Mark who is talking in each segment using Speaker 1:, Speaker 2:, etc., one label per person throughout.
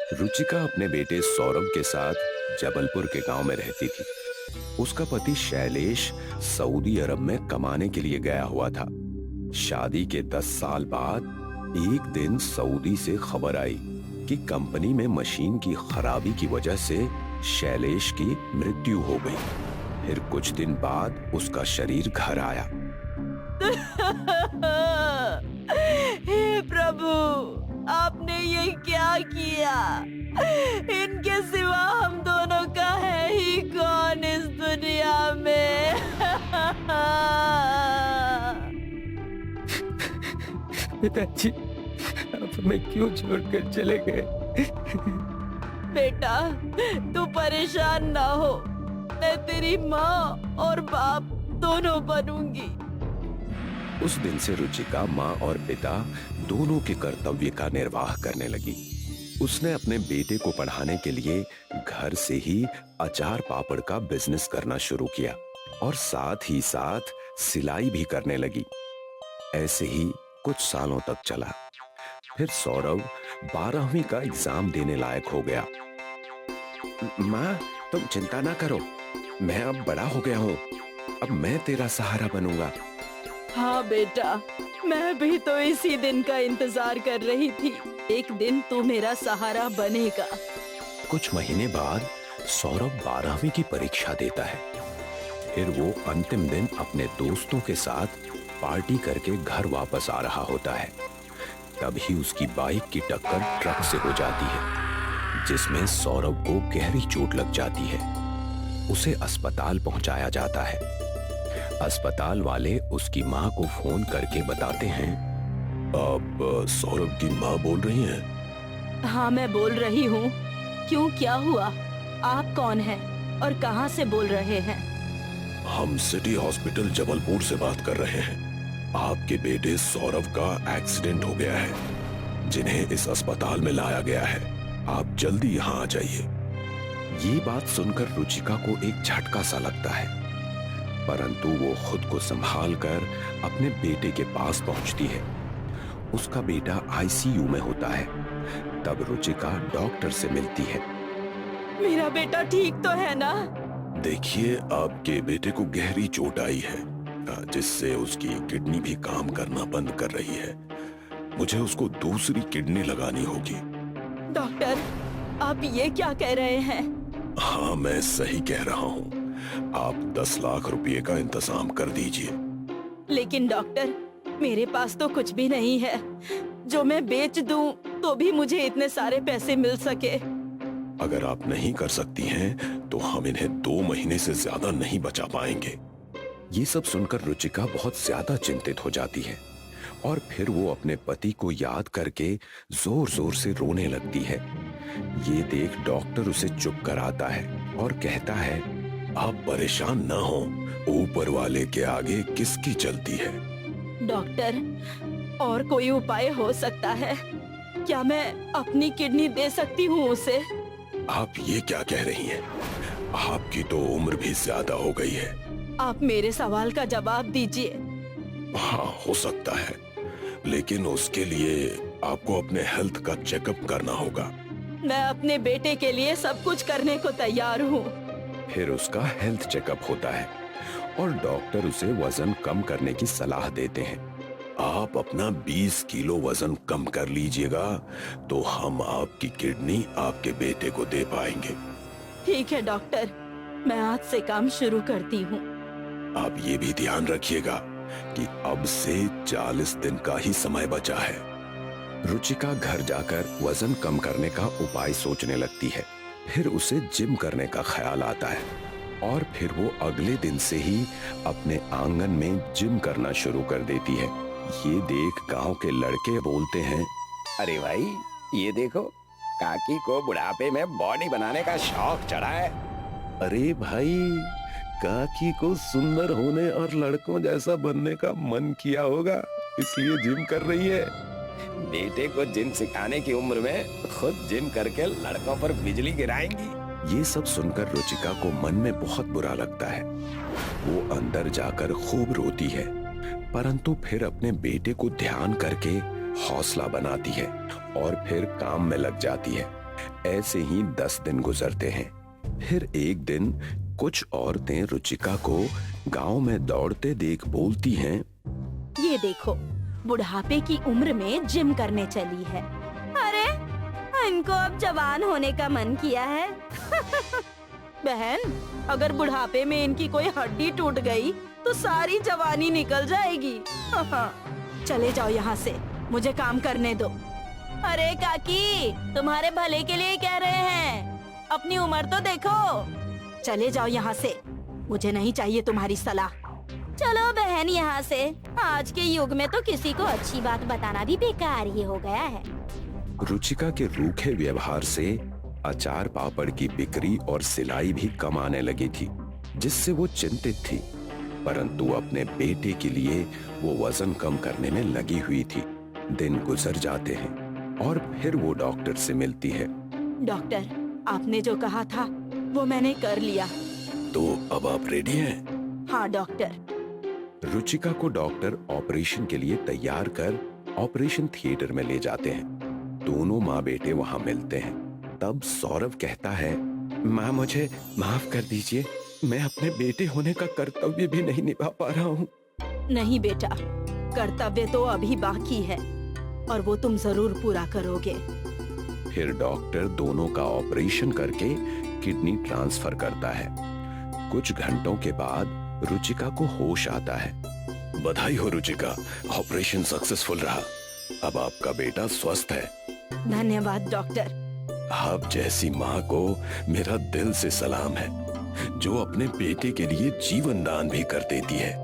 Speaker 1: रुचिका अपने बेटे सौरभ के साथ जबलपुर के गांव में रहती थी। उसका पति शैलेश सऊदी अरब में कमाने के लिए गया हुआ था। शादी के 10 साल बाद एक दिन सऊदी से खबर आई कि कंपनी में मशीन की खराबी की वजह से शैलेश की मृत्यु हो गई। फिर कुछ दिन बाद उसका शरीर घर आया।
Speaker 2: हे प्रभु, आपने ये क्या किया? इनके सिवा हम दोनों का है ही कौन इस दुनिया में?
Speaker 3: पिताजी, आप हमें क्यों छोड़कर चले गए?
Speaker 2: बेटा, तू परेशान ना हो। मैं तेरी माँ और बाप दोनों बनूंगी।
Speaker 1: उस दिन से रुचिका माँ और पिता दोनों के कर्तव्य का निर्वाह करने लगी। उसने अपने बेटे को पढ़ाने के लिए घर से ही अचार पापड़ का बिजनेस करना शुरू किया और साथ ही साथ सिलाई भी करने लगी। ऐसे ही कुछ सालों तक चला। फिर सौरभ 12वीं का एग्जाम देने लायक हो गया। माँ, तुम चिंता ना करो, मैं अब बड़ा हो गया हूँ। अब मैं तेरा सहारा बनूंगा।
Speaker 2: हाँ बेटा, मैं भी तो इसी दिन का इंतजार कर रही थी। एक दिन तू मेरा सहारा बनेगा।
Speaker 1: कुछ महीने बाद सौरभ 12वीं की परीक्षा देता है। फिर वो अंतिम दिन अपने दोस्तों के साथ पार्टी करके घर वापस आ रहा होता है। तभी उसकी बाइक की टक्कर ट्रक से हो जाती है, जिसमें सौरभ को गहरी चोट लग जाती है। उसे अस्पताल पहुंचाया जाता है। अस्पताल वाले उसकी माँ को फोन करके बताते हैं, आप सौरभ की माँ बोल रही हैं?
Speaker 2: हाँ, मैं बोल रही हूँ। क्यों, क्या हुआ? आप कौन हैं और कहाँ से बोल रहे हैं?
Speaker 1: हम सिटी हॉस्पिटल जबलपुर से बात कर रहे हैं। आपके बेटे सौरभ का एक्सीडेंट हो गया है, जिन्हें इस अस्पताल में लाया गया है। आप जल्दी यहाँ आ जाइए। ये बात सुनकर रुचिका को एक झटका सा लगता है, परंतु वो खुद को संभाल कर अपने बेटे के पास पहुंचती है। उसका बेटा आईसीयू में होता है। तब रुचिका डॉक्टर से मिलती है।
Speaker 2: मेरा बेटा ठीक तो है ना?
Speaker 1: देखिए, आपके बेटे को गहरी चोट आई है, जिससे उसकी किडनी भी काम करना बंद कर रही है। मुझे उसको दूसरी किडनी लगानी होगी।
Speaker 2: डॉक्टर, आप ये क्या कह रहे हैं?
Speaker 1: हाँ, मैं सही कह रहा हूँ। आप 10 लाख रुपए का इंतजाम कर दीजिए।
Speaker 2: लेकिन डॉक्टर, मेरे पास तो कुछ भी नहीं है। जो मैं बेच दूं तो भी मुझे इतने सारे पैसे मिल सके।
Speaker 1: अगर आप नहीं कर सकती हैं, तो हम इन्हें 2 महीने से ज्यादा नहीं बचा पाएंगे। ये सब सुनकर रुचिका बहुत ज्यादा चिंतित हो जाती है और फिर वो अपने पति को याद करके जोर जोर से रोने लगती है। ये देख डॉक्टर उसे चुप कराता है और कहता है, आप परेशान ना हो, ऊपर वाले के आगे किसकी चलती है।
Speaker 2: डॉक्टर, और कोई उपाय हो सकता है क्या? मैं अपनी किडनी दे सकती हूँ उसे?
Speaker 1: आप ये क्या कह रही हैं? आपकी तो उम्र भी ज्यादा हो गई है।
Speaker 2: आप मेरे सवाल का जवाब दीजिए।
Speaker 1: हाँ, हो सकता है, लेकिन उसके लिए आपको अपने हेल्थ का चेकअप करना होगा।
Speaker 2: मैं अपने बेटे के लिए सब कुछ करने को तैयार हूँ।
Speaker 1: फिर उसका हेल्थ चेकअप होता है और डॉक्टर उसे वजन कम करने की सलाह देते हैं। आप अपना 20 किलो वजन कम कर लीजिएगा, तो हम आपकी किडनी आपके बेटे को दे पाएंगे।
Speaker 2: ठीक है डॉक्टर, मैं आज से काम शुरू करती हूँ।
Speaker 1: आप ये भी ध्यान रखिएगा कि अब से 40 दिन का ही समय बचा है। रुचिका घर जाकर वजन कम करने का उपाय सोचने लगती है। फिर उसे जिम करने का ख्याल आता है और फिर वो अगले दिन से ही अपने आंगन में जिम करना शुरू कर देती है। ये देख गांव के लड़के बोलते हैं,
Speaker 3: अरे भाई, ये देखो, काकी को बुढ़ापे में बॉडी बनाने का शौक चढ़ा है।
Speaker 1: अरे भाई, काकी को सुंदर होने और लड़कों जैसा बनने का मन किया होगा, इसलिए जिम कर रही है।
Speaker 3: बेटे को जिम सिखाने की उम्र में खुद जिम करके लड़कों पर बिजली गिराएंगी।
Speaker 1: ये सब सुनकर रुचिका को मन में बहुत बुरा लगता है। वो अंदर जाकर खूब रोती है, परंतु फिर अपने बेटे को ध्यान करके हौसला बनाती है और फिर काम में लग जाती है। ऐसे ही 10 दिन गुजरते हैं। फिर एक दिन कुछ औरतें रुचिका को गांव में दौड़ते देख बोलती हैं,
Speaker 2: ये देखो, बुढ़ापे की उम्र में जिम करने चली है। अरे, इनको अब जवान होने का मन किया है। बहन, अगर बुढ़ापे में इनकी कोई हड्डी टूट गई तो सारी जवानी निकल जाएगी। चले जाओ यहाँ से, मुझे काम करने दो। अरे काकी, तुम्हारे भले के लिए कह रहे हैं, अपनी उम्र तो देखो। चले जाओ यहाँ से, मुझे नहीं चाहिए तुम्हारी सलाह। चलो बहन यहाँ से, आज के युग में तो किसी को अच्छी बात बताना भी बेकार ही हो गया है।
Speaker 1: रुचिका के रूखे व्यवहार से अचार पापड़ की बिक्री और सिलाई भी कम आने लगी थी, जिससे वो चिंतित थी। परंतु अपने बेटे के लिए वो वजन कम करने में लगी हुई थी। दिन गुजर जाते हैं और फिर वो डॉक्टर से मिलती है।
Speaker 2: डॉक्टर, आपने जो कहा था वो मैंने कर लिया।
Speaker 1: तो अब आप रेडी हैं?
Speaker 2: हाँ डॉक्टर।
Speaker 1: रुचिका को डॉक्टर ऑपरेशन के लिए तैयार कर ऑपरेशन थिएटर में ले जाते हैं। दोनों माँ बेटे वहाँ मिलते हैं। तब सौरभ कहता है, माँ मुझे माफ कर दीजिए, मैं अपने बेटे होने का कर्तव्य भी नहीं निभा पा रहा हूँ।
Speaker 2: नहीं बेटा, कर्तव्य तो अभी बाकी है और वो तुम जरूर पूरा करोगे।
Speaker 1: फिर डॉक्टर दोनों का ऑपरेशन करके किडनी ट्रांसफर करता है। कुछ घंटों के बाद रुचिका को होश आता है। बधाई हो रुचिका, ऑपरेशन सक्सेसफुल रहा। अब आपका बेटा स्वस्थ है।
Speaker 2: धन्यवाद डॉक्टर।
Speaker 1: आप जैसी माँ को मेरा दिल से सलाम है, जो अपने बेटे के लिए जीवन दान भी कर देती है।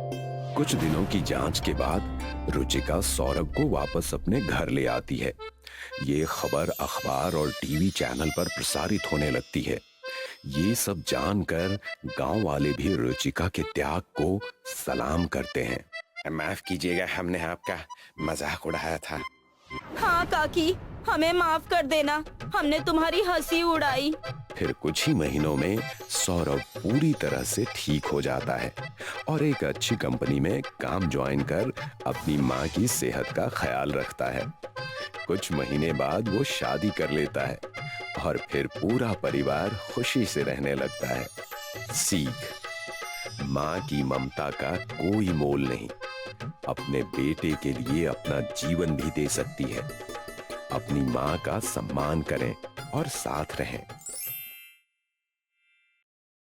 Speaker 1: कुछ दिनों की जांच के बाद रुचिका सौरभ को वापस अपने घर ले आती है। ये खबर अखबार और टीवी चैनल पर प्रसारित होने लगती है। ये सब जानकर गांव वाले भी रुचिका के त्याग को सलाम करते हैं।
Speaker 3: माफ कीजिएगा, हमने आपका मजाक उड़ाया था।
Speaker 2: हाँ काकी, हमें माफ कर देना, हमने तुम्हारी हंसी उड़ाई।
Speaker 1: फिर कुछ ही महीनों में सौरभ पूरी तरह से ठीक हो जाता है और एक अच्छी कंपनी में काम ज्वाइन कर अपनी माँ की सेहत का ख्याल रखता है। कुछ महीने बाद वो शादी कर लेता है और फिर पूरा परिवार खुशी से रहने लगता है। सीख, माँ की ममता का कोई मोल नहीं। अपने बेटे के लिए अपना जीवन भी दे सकती है। अपनी माँ का सम्मान करें और साथ रहें।